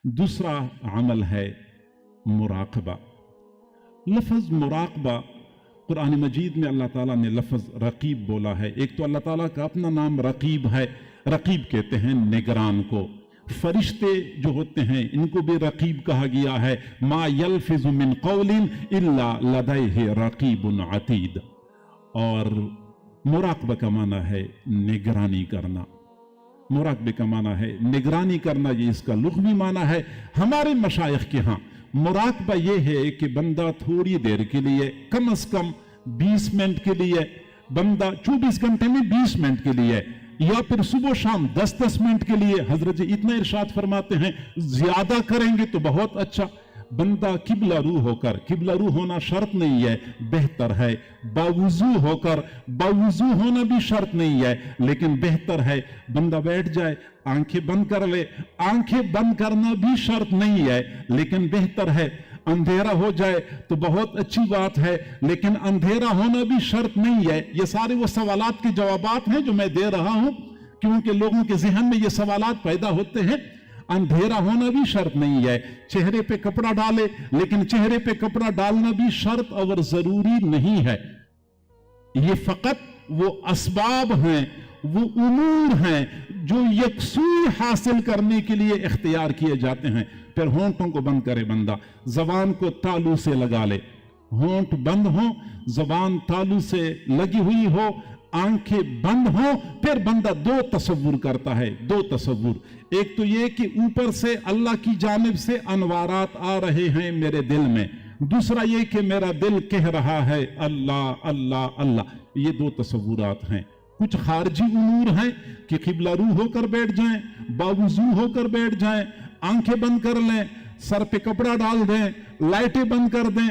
दूसरा अमल है मुराकबा। लफ्ज़ मुराकबा कुरान मजीद में अल्लाह ताला ने लफ्ज़ रकीब बोला है। एक तो अल्लाह ताला का अपना नाम रकीब है, रकीब कहते हैं निगरान को। फरिश्ते जो होते हैं इनको भी रकीब कहा गया है। मा यल्फिज़ु मिन क़ौलिन इल्ला लदैहि रकीबुन अतीद। और मुराकबा का माना है निगरानी करना। मुराकबे का माना है निगरानी करना, ये इसका लुग़वी माना है। हमारे मशाइख के यहाँ मुराकबा ये है कि बंदा थोड़ी देर के लिए, कम से कम 20 मिनट के लिए, बंदा 24 घंटे में 20 मिनट के लिए, या फिर सुबह शाम 10-10 मिनट के लिए। हजरत जी इतना इरशाद फरमाते हैं, ज्यादा करेंगे तो बहुत अच्छा। बंदा किबला रू होकर, किबला रू होना शर्त नहीं है, बेहतर है। बावुजू होकर, बावुजू होना भी शर्त नहीं है, लेकिन बेहतर है बंदा बैठ जाए, आंखें बंद कर ले। आंखें बंद करना भी शर्त नहीं है, लेकिन बेहतर है। अंधेरा हो जाए तो बहुत अच्छी बात है, लेकिन अंधेरा होना भी शर्त नहीं है। ये सारे वो सवालात के जवाबात हैं जो मैं दे रहा हूं, क्योंकि लोगों के ज़हन में ये सवालात पैदा होते हैं। अंधेरा होना भी शर्त नहीं है। चेहरे पे कपड़ा डाले, लेकिन चेहरे पे कपड़ा डालना भी शर्त और जरूरी नहीं है। ये फकत वो असबाब हैं, वो उमूर हैं जो यकसूर हासिल करने के लिए इख्तियार किए जाते हैं। फिर होंठों को बंद करे बंदा, जबान को तालू से लगा ले। होंठ बंद हो, जबान तालू से लगी हुई हो, आंखें बंद हो, फिर बंदा दो तसव्वुर करता है। दो तसव्वुर, एक तो ये कि ऊपर से अल्लाह की जानिब से अनवारात आ रहे हैं मेरे दिल में, दूसरा ये कि मेरा दिल कह रहा है अल्लाह अल्लाह अल्लाह। ये दो तसव्वुरात हैं। कुछ खारजी उमूर हैं कि किबला रू होकर बैठ जाएं, बावुजू होकर बैठ जाएं, आंखें बंद कर लें, सर पे कपड़ा डाल दें, लाइटें बंद कर दें।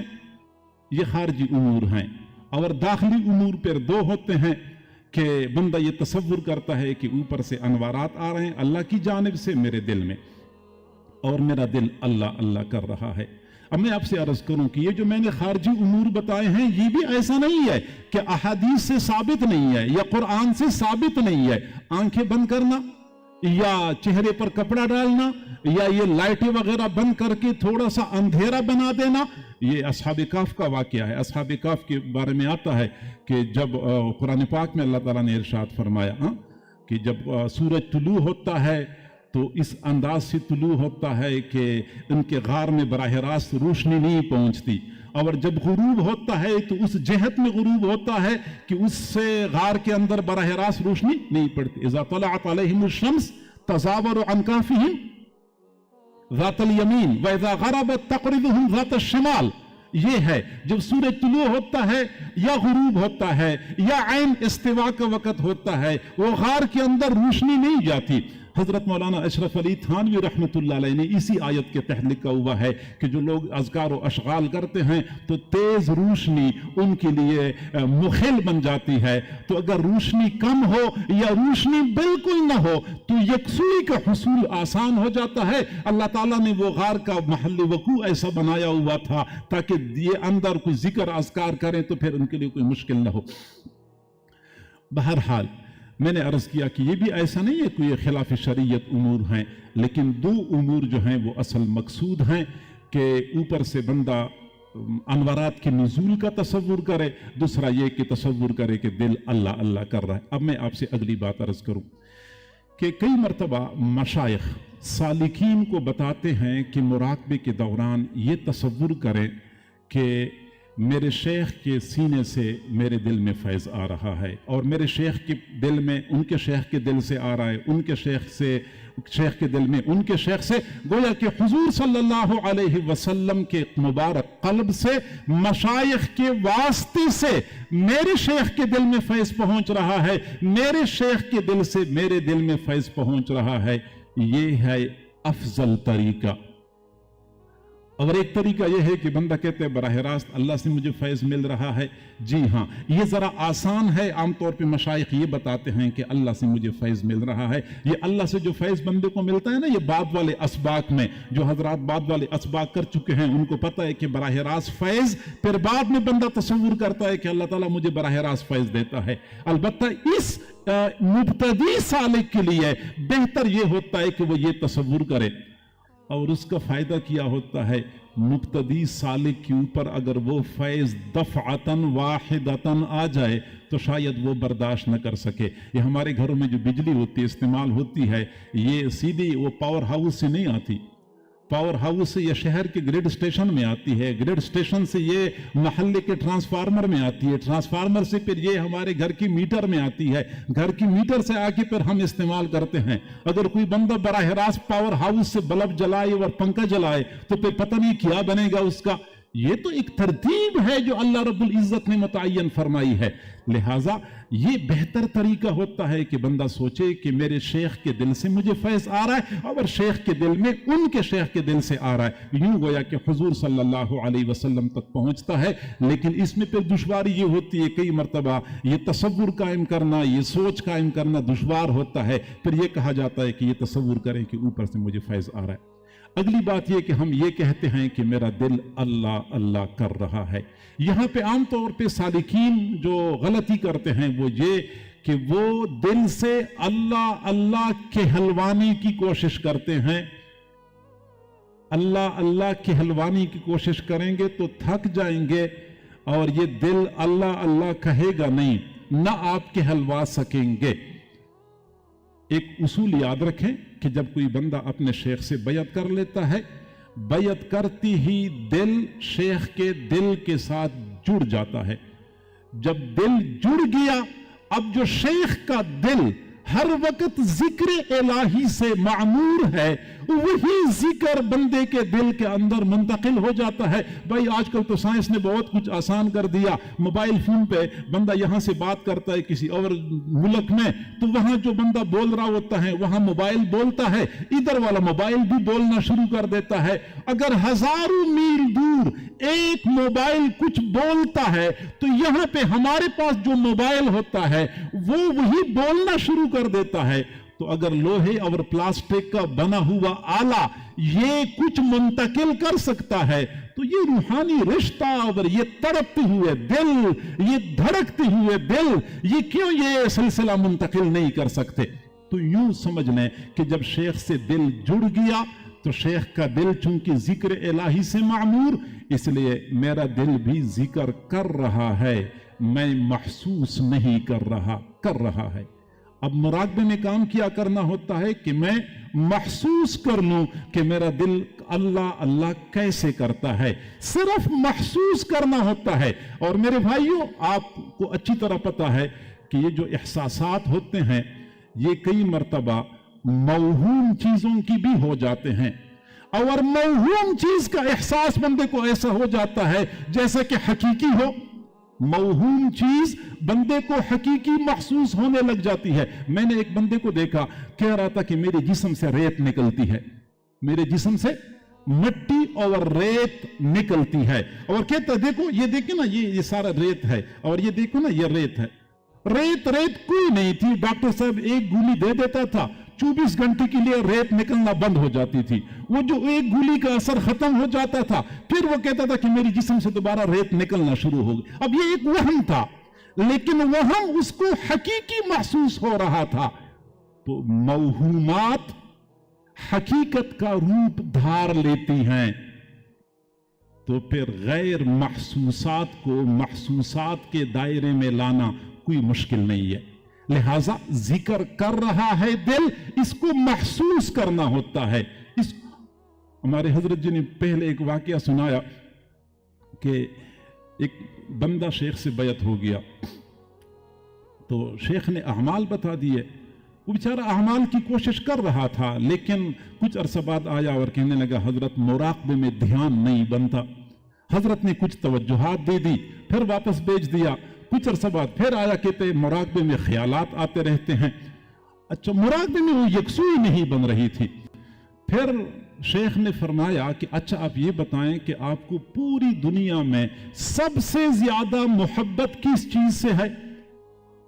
ये खारजी उमूर हैं। और दाखिली उमूर पर दो होते हैं कि बंदा ये तसव्वुर करता है कि ऊपर से अनवारात आ रहे हैं अल्लाह की जानिब से मेरे दिल में, और मेरा दिल अल्लाह अल्लाह कर रहा है। अब मैं आपसे अर्ज करूं कि ये जो मैंने खारजी उमूर बताए हैं, ये भी ऐसा नहीं है कि अहादीस से साबित नहीं है या कुरान से साबित नहीं है। आंखें बंद करना या चेहरे पर कपड़ा डालना या ये लाइटें वगैरह बंद करके थोड़ा सा अंधेरा बना देना, ये असहाबे काफ का वाकया है। असहाबे काफ के बारे में आता है कि जब कुरान पाक में अल्लाह ताला ने इरशाद फरमाया कि जब सूरज तुलू होता है तो इस अंदाज से तुलू होता है कि उनके गार में बराह रास्त रोशनी नहीं पहुंचती, और जब गुरूब होता है तो उस जहत में गुरूब होता है कि उससे गार के अंदर बराह रास्त रोशनी नहीं पड़ती। इज़ा तलअत अलैहिमुश शम्स तज़ावरु अन काफ़िहिम ज़ातल यमीन व इज़ा ग़रबत तक़रिज़ुहुम ज़ातश शिमाल। ये है जब सूरज तुलू होता है या गुरूब होता है या ऐन इस्तिवा का वक़्त होता है, वो गार के अंदर रोशनी नहीं जाती। हजरत मौलाना अशरफ अली थानवी रहमतुल्लाह अलैह ने इसी आयत के तहत लिखा हुआ है कि जो लोग अज़कार व अशगाल करते हैं तो तेज रोशनी उनके लिए मुखिल बन जाती है। तो अगर रोशनी कम हो या रोशनी बिल्कुल ना हो तो यकसूरी का हुसूल आसान हो जाता है। अल्लाह ताला ने वो गार का महल वकू ऐसा बनाया हुआ था ताकि ये अंदर कोई जिक्र अज़कार करें तो फिर उनके लिए कोई मुश्किल ना हो। बहरहाल मैंने अर्ज किया कि ये भी ऐसा नहीं है कोई खिलाफ शरीयत उमूर हैं, लेकिन दो उमूर जो हैं वो असल मकसूद हैं कि ऊपर से बंदा अनवारात के नुज़ूल का तसव्वुर करे, दूसरा ये कि तसव्वुर करे कि दिल अल्लाह अल्लाह कर रहा है। अब मैं आपसे अगली बात अर्ज करूं कि कई मरतबा मशाइख सालिकीन को बताते हैं कि मुराकबे के दौरान ये तसव्वुर करें कि मेरे शेख के सीने से मेरे दिल में फैज़ आ रहा है, और मेरे शेख के दिल में उनके शेख के दिल से आ रहा है, उनके शेख से शेख के दिल में उनके शेख से, गोया कि हुजूर सल्लल्लाहु अलैहि वसल्लम के मुबारक कल्ब से मशाइख के वास्ते से मेरे शेख के दिल में फैज़ पहुंच रहा है, मेरे शेख के दिल से मेरे दिल में फैज़ पहुंच रहा है। ये है अफजल तरीका। और एक तरीका यह है कि बंदा कहते हैं बराह रास्त अल्लाह से मुझे फैज़ मिल रहा है। जी हाँ, ये ज़रा आसान है। आमतौर पे मशाइख ये बताते हैं कि अल्लाह से मुझे फैज़ मिल रहा है। ये अल्लाह से जो फैज़ बंदे को मिलता है ना, ये बाद वाले असबाक में, जो हजरात बाद वाले असबाक कर चुके हैं उनको पता है कि बराह रास्त फैज़, फिर बाद में बंदा तसव्वुर करता है कि अल्लाह ताला मुझे बराह रास्त फैज़ देता है। अलबत्ता इस मुब्तदी सालिक के लिए बेहतर ये होता है कि वो ये तसव्वुर करे और उसका फायदा क्या होता है, मुब्तदी सालिक के ऊपर अगर वो फैज़ दफ़अतन वाहिदतन आ जाए तो शायद वो बर्दाश्त न कर सके। ये हमारे घरों में जो बिजली होती है, इस्तेमाल होती है, ये सीधी वो पावर हाउस से नहीं आती, पावर हाउस से ये शहर के ग्रिड स्टेशन में आती है, ग्रिड स्टेशन से ये महल्ले के ट्रांसफार्मर में आती है, ट्रांसफार्मर से फिर ये हमारे घर की मीटर में आती है, घर की मीटर से आके फिर हम इस्तेमाल करते हैं। अगर कोई बंदा बराह रास्त पावर हाउस से बल्ब जलाए और पंखा जलाए तो फिर पता नहीं क्या बनेगा उसका। ये तो एक तरतीब है जो अल्लाह रब्बुल इज्जत ने मुतय्यन फरमाई है। लिहाजा ये बेहतर तरीका होता है कि बंदा सोचे कि मेरे शेख के दिल से मुझे फैज़ आ रहा है और शेख के दिल में उनके शेख के दिल से आ रहा है, यूं गोया कि हुजूर सल्लल्लाहु अलैहि वसल्लम तक पहुंचता है। लेकिन इसमें फिर दुश्वारी ये होती है, कई मरतबा ये तसव्वुर कायम करना, ये सोच कायम करना दुश्वार होता है। फिर ये कहा जाता है कि ये तसव्वुर करें कि ऊपर से मुझे फैज़ आ रहा है। अगली बात यह कि हम ये कहते हैं कि मेरा दिल अल्लाह अल्लाह कर रहा है। यहां पे आमतौर पे सालिकीन जो गलती करते हैं वो ये कि वो दिल से अल्लाह अल्लाह कहलवाने की कोशिश करते हैं। अल्लाह अल्लाह कहलवाने की कोशिश करेंगे तो थक जाएंगे और ये दिल अल्लाह अल्लाह कहेगा नहीं, ना आप कहलवा सकेंगे। एक उसूल याद रखें कि जब कोई बंदा अपने शेख से बैयत कर लेता है, बैयत करती ही दिल शेख के दिल के साथ जुड़ जाता है। जब दिल जुड़ गया, अब जो शेख का दिल हर वक्त जिक्र इलाही से मामूर है, वही जिक्र बंदे के दिल के अंदर मुंतकिल हो जाता है। भाई आजकल तो साइंस ने बहुत कुछ आसान कर दिया। मोबाइल फोन पे बंदा यहां से बात करता है किसी और मुल्क में, तो वहां जो बंदा बोल रहा होता है वहां मोबाइल बोलता है, इधर वाला मोबाइल भी बोलना शुरू कर देता है। अगर हजारों मील दूर एक मोबाइल कुछ बोलता है तो यहां पे हमारे पास जो मोबाइल होता है वो वही बोलना शुरू कर देता है। तो अगर लोहे और प्लास्टिक का बना हुआ आला ये कुछ मुंतकिल कर सकता है, तो ये रूहानी रिश्ता और ये तड़पते हुए दिल, ये धड़कते हुए दिल, ये क्यों ये सिलसिला मुंतकिल नहीं कर सकते? तो यूं समझ लें कि जब शेख से दिल जुड़ गया तो शेख का दिल चूंकि जिक्र इलाही से मामूर, इसलिए मेरा दिल भी जिक्र कर रहा है, मैं महसूस नहीं कर रहा है। अब मुराकबे में काम किया करना होता है कि मैं महसूस कर लूं कि मेरा दिल अल्लाह अल्लाह कैसे करता है, सिर्फ महसूस करना होता है। और मेरे भाइयों, आपको अच्छी तरह पता है कि ये जो एहसासात होते हैं ये कई मर्तबा मौहूम चीजों की भी हो जाते हैं, और मौहूम चीज का एहसास बंदे को ऐसा हो जाता है जैसे कि हकीकी हो। मौहूम चीज बंदे को हकीकी महसूस होने लग जाती है। मैंने एक बंदे को देखा, कह रहा था कि मेरे जिस्म से रेत निकलती है, मेरे जिस्म से मिट्टी और रेत निकलती है, और कहता देखो ये देखे ना, ये सारा रेत है, और ये देखो ना ये रेत है। रेत कोई नहीं थी, डॉक्टर साहब एक गोली दे देता था, 24 घंटे के लिए रेत निकलना बंद हो जाती थी। वो जो एक गोली का असर खत्म हो जाता था, फिर वो कहता था कि मेरी जिस्म से दोबारा रेत निकलना शुरू हो गई। अब ये एक वहम था, लेकिन वहम उसको हकीकी महसूस हो रहा था। तो मौहूमात हकीकत का रूप धार लेती हैं, तो फिर गैर महसूसात को महसूसात के दायरे में लाना कोई मुश्किल नहीं है। लिहाजा जिक्र कर रहा है दिल, इसको महसूस करना होता है। हमारे हजरत जी ने पहले एक वाकया सुनाया कि एक बंदा शेख से बैयत हो गया, तो शेख ने अहमाल बता दिए। वो बेचारा अहमाल की कोशिश कर रहा था, लेकिन कुछ अरसा बाद आया और कहने लगा हजरत मुराकबे में ध्यान नहीं बनता। हजरत ने कुछ तवज्जुहात दे दी, फिर वापस भेज दिया। कुछ अरसा बाद फिर आया, कहते मुराकबे में ख्यालात आते रहते हैं। अच्छा, मुराकबे में वो यकसुई नहीं बन रही थी। फिर शेख ने फरमाया कि अच्छा आप ये बताएं कि आपको पूरी दुनिया में सबसे ज्यादा मोहब्बत किस चीज से है?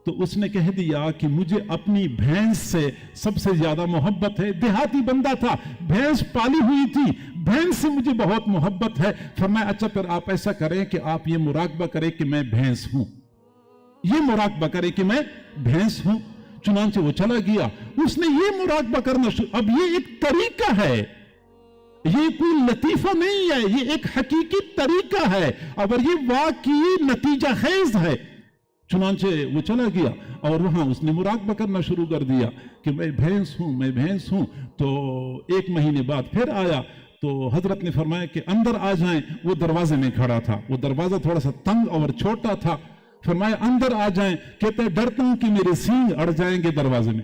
तो उसने कह दिया कि मुझे अपनी भैंस से सबसे ज्यादा मोहब्बत है। देहाती बंदा था, भैंस पाली हुई थी, भैंस से मुझे बहुत मोहब्बत है। फरमाया अच्छा फिर आप ऐसा करें कि आप ये मुराकबा करें कि मैं भैंस हूं, ये मुराकबा करे कि मैं भैंस हूं। चुनांचे वो चला गया, उसने ये मुराकबा करना शुरू। अब ये एक तरीका है, یہ کوئی لطیفہ نہیں ہے، یہ ایک حقیقی طریقہ ہے اور یہ واقعی نتیجہ خیز ہے۔ چنانچہ وہ چلا گیا اور وہاں اس نے مراقبہ کرنا شروع کر دیا کہ میں بھینس ہوں، میں بھینس ہوں۔ تو ایک مہینے بعد پھر آیا تو حضرت نے فرمایا کہ اندر آ جائیں۔ وہ دروازے میں کھڑا تھا، وہ دروازہ تھوڑا سا تنگ اور چھوٹا تھا۔ فرمایا اندر آ جائیں۔ کہتے ڈرتا ہوں کہ میرے سینگ اڑ جائیں گے دروازے میں،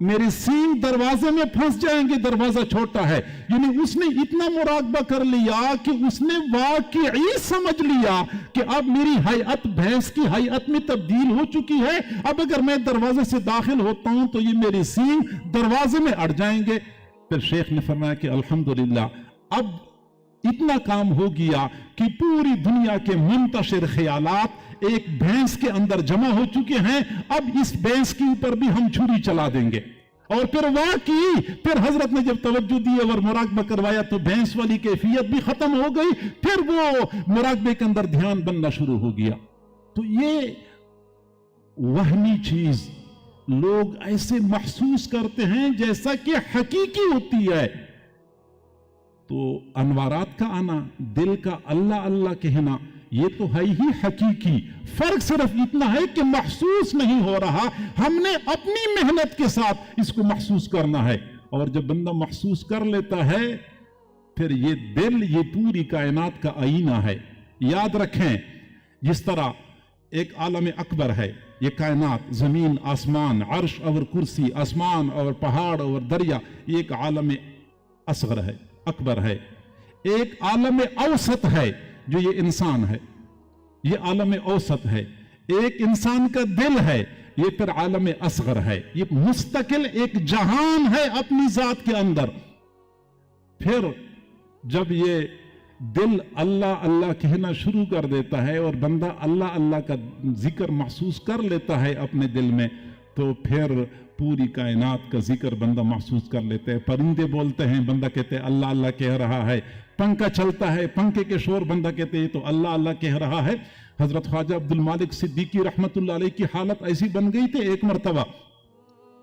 میرے سینگ دروازے میں پھنس جائیں گے، دروازہ چھوٹا ہے۔ یعنی اس نے اتنا مراقبہ کر لیا کہ اس نے واقعی سمجھ لیا کہ اب میری حیات بھینس کی حیات میں تبدیل ہو چکی ہے، اب اگر میں دروازے سے داخل ہوتا ہوں تو یہ میرے سینگ دروازے میں اڑ جائیں گے۔ پھر شیخ نے فرمایا کہ الحمدللہ اب اتنا کام ہو گیا کہ پوری دنیا کے منتشر خیالات ایک بھینس کے اندر جمع ہو چکے ہیں، اب اس بھینس کے اوپر بھی ہم چھری چلا دیں گے۔ اور پھر واقعی پھر حضرت نے جب توجہ دی اور مراقبہ کروایا تو بھینس والی کیفیت بھی ختم ہو گئی، پھر وہ مراقبے کے اندر دھیان بننا شروع ہو گیا۔ تو یہ وہمی چیز لوگ ایسے محسوس کرتے ہیں جیسا کہ حقیقی ہوتی ہے۔ تو انوارات کا آنا، دل کا اللہ اللہ کہنا، یہ تو ہے ہی حقیقی۔ فرق صرف اتنا ہے کہ محسوس نہیں ہو رہا، ہم نے اپنی محنت کے ساتھ اس کو محسوس کرنا ہے۔ اور جب بندہ محسوس کر لیتا ہے پھر یہ دل یہ پوری کائنات کا آئینہ ہے۔ یاد رکھیں جس طرح ایک عالم اکبر ہے، یہ کائنات، زمین، آسمان، عرش اور کرسی، آسمان اور پہاڑ اور دریا، یہ ایک عالم اصغر ہے، اکبر ہے۔ ایک عالم اوسط ہے جو یہ انسان ہے، یہ عالم اوسط ہے۔ ایک انسان کا دل ہے، یہ پھر عالم اصغر ہے، یہ مستقل ایک جہان ہے اپنی ذات کے اندر۔ پھر جب یہ دل اللہ اللہ کہنا شروع کر دیتا ہے اور بندہ اللہ اللہ کا ذکر محسوس کر لیتا ہے اپنے دل میں، تو پھر پوری کائنات کا ذکر بندہ محسوس کر لیتے ہیں۔ پرندے بولتے ہیں، بندہ کہتے ہیں اللہ اللہ کہہ رہا ہے۔ پنکھا چلتا ہے، پنکھے کے شور بندہ کہتے ہیں تو اللہ اللہ کہہ رہا ہے۔ حضرت خواجہ عبد المالک صدیقی رحمت اللہ علیہ کی حالت ایسی بن گئی تھی، ایک مرتبہ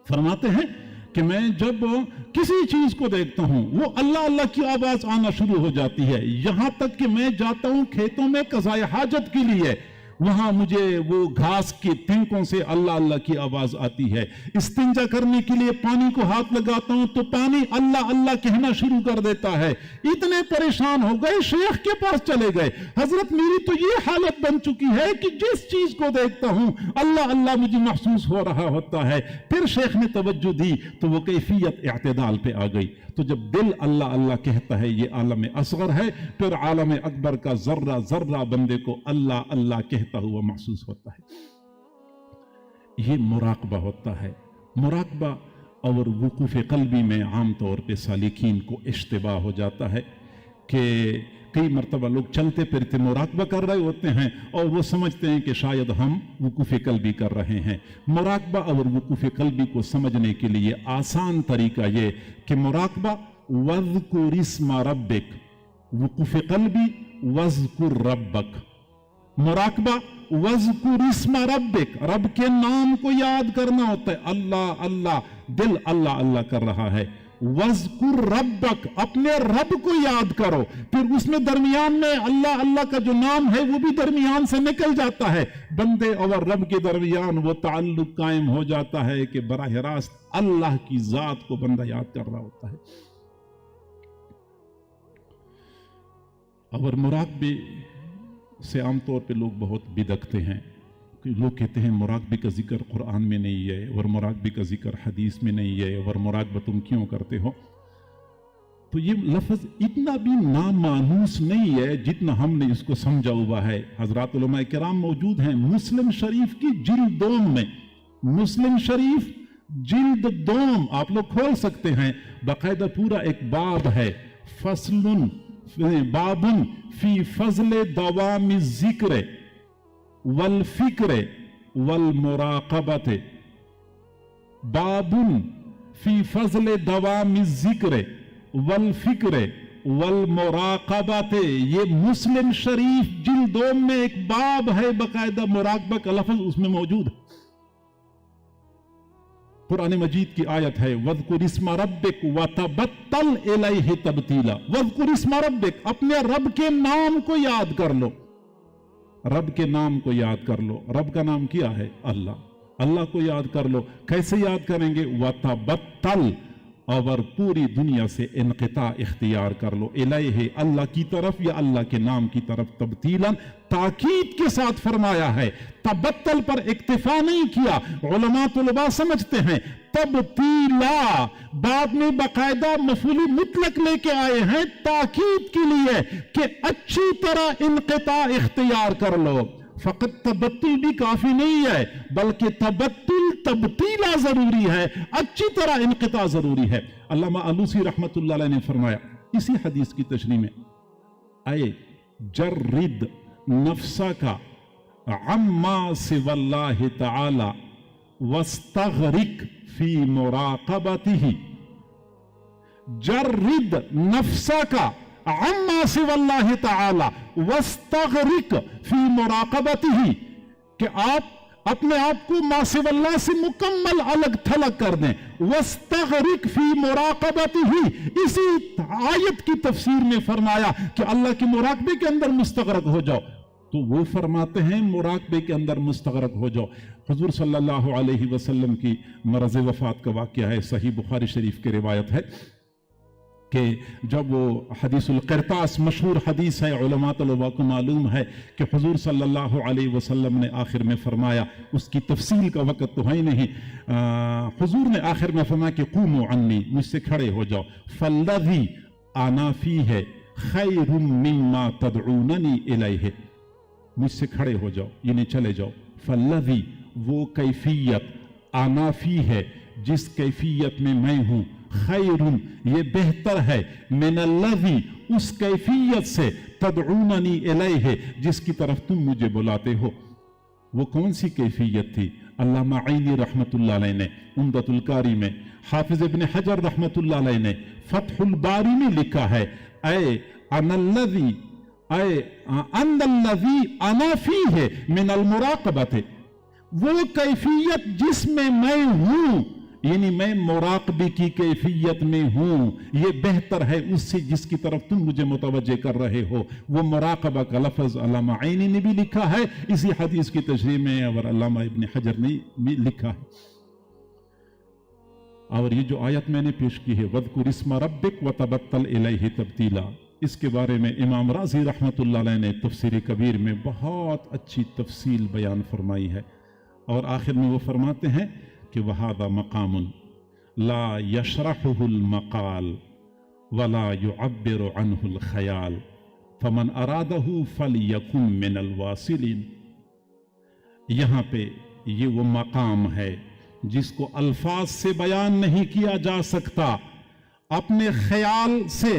فرماتے ہیں کہ میں جب کسی چیز کو دیکھتا ہوں وہ اللہ اللہ کی آواز آنا شروع ہو جاتی ہے، یہاں تک کہ میں جاتا ہوں کھیتوں میں قضائے حاجت کے لیے، وہاں مجھے وہ گھاس کے تنکوں سے اللہ اللہ کی آواز آتی ہے۔ استنجا کرنے کے لیے پانی کو ہاتھ لگاتا ہوں تو پانی اللہ اللہ کہنا شروع کر دیتا ہے۔ اتنے پریشان ہو گئے، شیخ کے پاس چلے گئے، حضرت میری تو یہ حالت بن چکی ہے کہ جس چیز کو دیکھتا ہوں اللہ اللہ مجھے محسوس ہو رہا ہوتا ہے۔ پھر شیخ نے توجہ دی تو وہ کیفیت اعتدال پہ آ گئی۔ تو جب دل اللہ اللہ کہتا ہے یہ عالم اصغر ہے، پھر عالم اکبر کا ذرہ ذرہ بندے کو اللہ اللہ کہتا ہوا محسوس ہوتا ہے۔ یہ مراقبہ ہوتا ہے۔ مراقبہ اور وقوف قلبی میں عام طور پہ سالکین کو اشتباہ ہو جاتا ہے کہ کئی مرتبہ لوگ چلتے پھرتے مراقبہ کر رہے ہوتے ہیں اور وہ سمجھتے ہیں کہ شاید ہم وقوف قلبی کر رہے ہیں۔ مراقبہ اور وقوف قلبی کو سمجھنے کے لیے آسان طریقہ یہ کہ مراقبہ وَاذْكُرِ اسْمَ رَبِّكَ، وقوف قلبی وَاذْكُرْ رَبَّكَ۔ مراقبہ وَاذْكُرِ اسْمَ رَبِّكَ، رب کے نام کو یاد کرنا ہوتا ہے، اللہ اللہ، دل اللہ اللہ کر رہا ہے۔ وَاذْكُرْ رَبَّكَ، اپنے رب کو یاد کرو، پھر اس میں درمیان میں اللہ اللہ کا جو نام ہے وہ بھی درمیان سے نکل جاتا ہے، بندے اور رب کے درمیان وہ تعلق قائم ہو جاتا ہے کہ براہ راست اللہ کی ذات کو بندہ یاد کر رہا ہوتا ہے۔ اور مراقبے سے عام طور پہ لوگ بہت بدکتے ہیں، لوگ کہتے ہیں مراقبے کا ذکر قرآن میں نہیں ہے اور مراقبے کا ذکر حدیث میں نہیں ہے اور مراقبہ تم کیوں کرتے ہو؟ تو یہ لفظ اتنا بھی نامانوس نہیں ہے جتنا ہم نے اس کو سمجھا ہوا ہے۔ حضرات علماء کرام موجود ہیں مسلم شریف کی جلد دوم میں، مسلم شریف جلد دوم آپ لوگ کھول سکتے ہیں، باقاعدہ پورا ایک باب ہے، فصل بابن فی فضل دوام الذکر والفکر والمراقبت، بابن فی فضل دوام الذکر والفکر والمراقبت، یہ مسلم شریف جلد دوم میں ایک باب ہے، باقاعدہ مراقبہ کا لفظ اس میں موجود ہے۔ कुरान मजीद की आयत है, वज़कुर इस्मा रब्बिक वतबत्तल इलैहि तबतीला। वज़कुर इस्मा रब्बिक, अपने रब के नाम को याद कर लो, रब के नाम को याद कर लो। रब का नाम क्या है? अल्लाह। अल्लाह को याद कर लो। कैसे याद करेंगे? वतबत्तल, और पूरी दुनिया से इनक़िता इख्तियार कर लो, इलैहि, अल्लाह की तरफ या अल्लाह के नाम की तरफ। तब्तीलन, ताकीद के साथ फरमाया है, तबत्तल पर इक्तिफा नहीं किया। उलमा तुलबा समझते हैं तब्तीला बाद में बाकायदा मफूल मुतलक लेके आए हैं ताकीद के लिए कि अच्छी तरह इनक़िता इख्तियार कर लो। फकत तबत्तुल भी काफी नहीं है, बल्कि तब्तीला जरूरी है, अच्छी तरह इनक़िता जरूरी है। अल्लामा आलूसी रहमतुल्लाह अलैह ने फरमाया इसी हदीस की तशरीह में, आए जर्रिद नफ्सा का अम्मा सिवल्लाहि तआला वस्तग़रिक फी मुराक़बतिही। जर्रिद नफ्सा का अम्मा सिवल्लाहि तआला वस्तग़रिक फी मुराक़बतिही, कि आप अपने आप को मासिवल्लाह से मुकम्मल अलग थलग कर दें। वस्तग़रिक फी मुराक़बतिही, इसी आयत की तफसीर में फरमाया कि अल्लाह के मुराक़बे के अंदर मुस्तग़रक हो जाओ। तो वो फरमाते हैं मुराक़बे के अंदर मुस्तग़रक हो जाओ। हुज़ूर सल्लल्लाहु अलैहि वसल्लम की मरज़ वफ़ात का वाक़या है, सही बुखारी शरीफ की रिवायत है कि जब वो हदीसुल क़िरतास मशहूर हदीस है, उलमा तलबा को मालूम है कि हुज़ूर सल्लल्लाहु अलैहि वसल्लम ने आखिर में फरमाया, उसकी तफसील का वक़्त तो है ही नहीं, हुज़ूर ने आखिर में फरमाया कि क़ूमू अन्नी, मुझसे खड़े हो जाओ। फ़ल्लज़ी आना फ़ीहि ख़ैरुम मिम्मा तदऊननी इलैहि, मुझसे खड़े हो जाओ, यानी चले जाओ। फ़ल्लज़ी, वो कैफियत, आना फ़ीहि, जिस कैफियत में मैं हूँ, खैरुन, ये बेहतर है, मिनल्लज़ी, उस कैफियत से, तदऊननी इलैहि, जिसकी तरफ तुम मुझे बुलाते हो। वो कौन सी कैफियत थी? अल्लामा आइनी रहमतुल्लाह अलैह ने उम्दतुल कारी में, हाफिज इब्न हजर रहमतुल्लाह अलैह ने फतहुल बारी में लिखा है, ऐ अनल्लज़ी, ऐ अनल्लज़ी अना फ़ीहि मिनल मुराक़बति, वो कैफियत जिसमें मैं हूं, यानी मैं मुराक़बे की कैफियत में हूं, ये बेहतर है उससे जिसकी तरफ तुम मुझे मुतवज्जे कर रहे हो। वो मुराक़बा का लफ्ज़ अल्लामा आइनी ने भी लिखा है इसी हदीस की तशरीह में, और अल्लामा इब्न हजर ने भी लिखा है। और ये जो आयत मैंने पेश की है, वज़कुर इस्मा रब्बिक वतबत्तल इलैहि तब्तीला, इसके बारे में इमाम राज़ी रहमतुल्लाह अलैह ने तफ़सीर कबीर में बहुत अच्छी तफसील बयान फरमाई है। और आखिर में वो फरमाते हैं कि वहादा मकामुन ला यशरहुल मकाल वला युअब्बिरु अन्हुल ख़याल फमन अरादहु फलयकुन मिनल वासिलिन। यहाँ पे ये वो मकाम है जिसको अल्फाज से बयान नहीं किया जा सकता, अपने ख्याल से,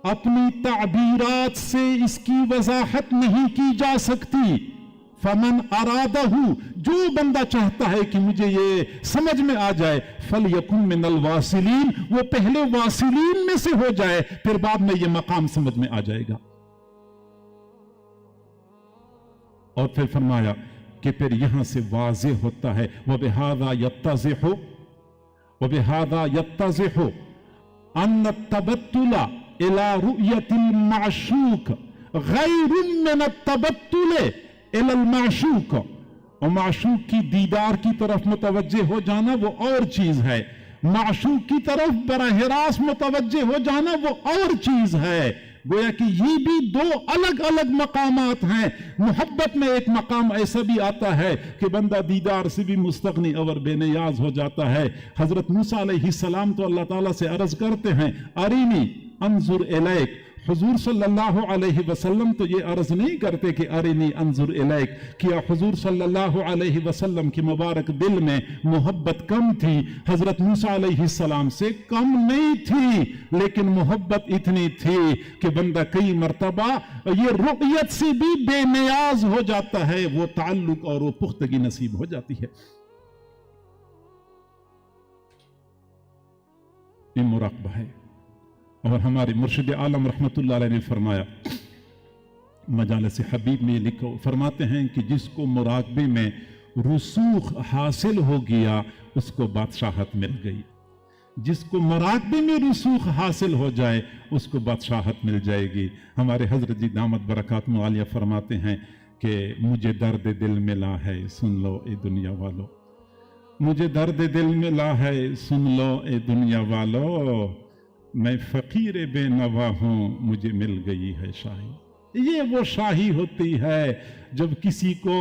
अपनी ताबीरात से इसकी वजाहत नहीं की जा सकती। फमन अरादहु, जो बंदा चाहता है कि मुझे ये समझ में आ जाए, फल यकुन मिनल वासिलीन, वो पहले वासिलीन में से हो जाए, फिर बाद में ये मकाम समझ में आ जाएगा। और फिर फरमाया कि फिर यहां से वाज़े होता है, वबिहादा यत्तज़िहु, वबिहादा यत्तज़िहु अन्न तबत्तुला इला रुयतिल माशूक गैरुम मिन तबत्तुल इलल माशूक, और माशूक की दीदार की तरफ मुतवज्जे हो जाना वो और चीज है, माशूक की तरफ बराह रास्त मुतवज्जे हो जाना वो और चीज है। गोया कि ये भी दो अलग अलग मकामात हैं। मोहब्बत में एक मकाम ऐसा भी आता है कि बंदा दीदार से भी मुस्तगनी और बेनियाज हो जाता है। हजरत मूसा अलैहिस्सलाम तो अल्लाह ताला से अर्ज करते हैं, अरीनी अंजुर इलैक। हुजूर सल्लल्लाहु अलैहि वसल्लम तो ये अर्ज नहीं करते कि अरिनी अंजुर इलैक, क्या हुजूर सल्लल्लाहु अलैहि वसल्लम की मुबारक दिल में मोहब्बत कम थी? हजरत मूसा अलैहिस्सलाम से कम नहीं थी, लेकिन मोहब्बत इतनी थी कि बंदा कई मर्तबा ये रुयत से भी बेनियाज हो जाता है, वो ताल्लुक और वो पुख्तगी नसीब हो जाती है। ये मुराक़बा है। और हमारे मुर्शिद आलम रहमतुल्लाह अलैह ने फरमाया, मजालिस हबीब में लिखो, फरमाते हैं कि जिसको मुराक़बे में रसूख हासिल हो गया उसको बादशाहत मिल गई। जिसको मुराकबे में रसूख हासिल हो जाए उसको बादशाहत मिल जाएगी। हमारे हजरत जी दामत बरकातुहु आलिया फरमाते हैं कि मुझे दर्द दिल मिला है सुन लो ए दुनिया वालों, मुझे दर्द दिल मिला है सुन लो ए दुनिया वालों, मैं फकीर बेनवा हूं मुझे मिल गई है शाही। ये वो शाही होती है जब किसी को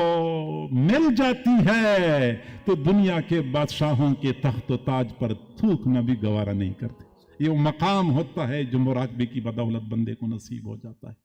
मिल जाती है तो दुनिया के बादशाहों के तख्त व ताज पर थूकना भी गवारा नहीं करते। ये वो मकाम होता है जो मुराकबे की बदौलत बंदे को नसीब हो जाता है।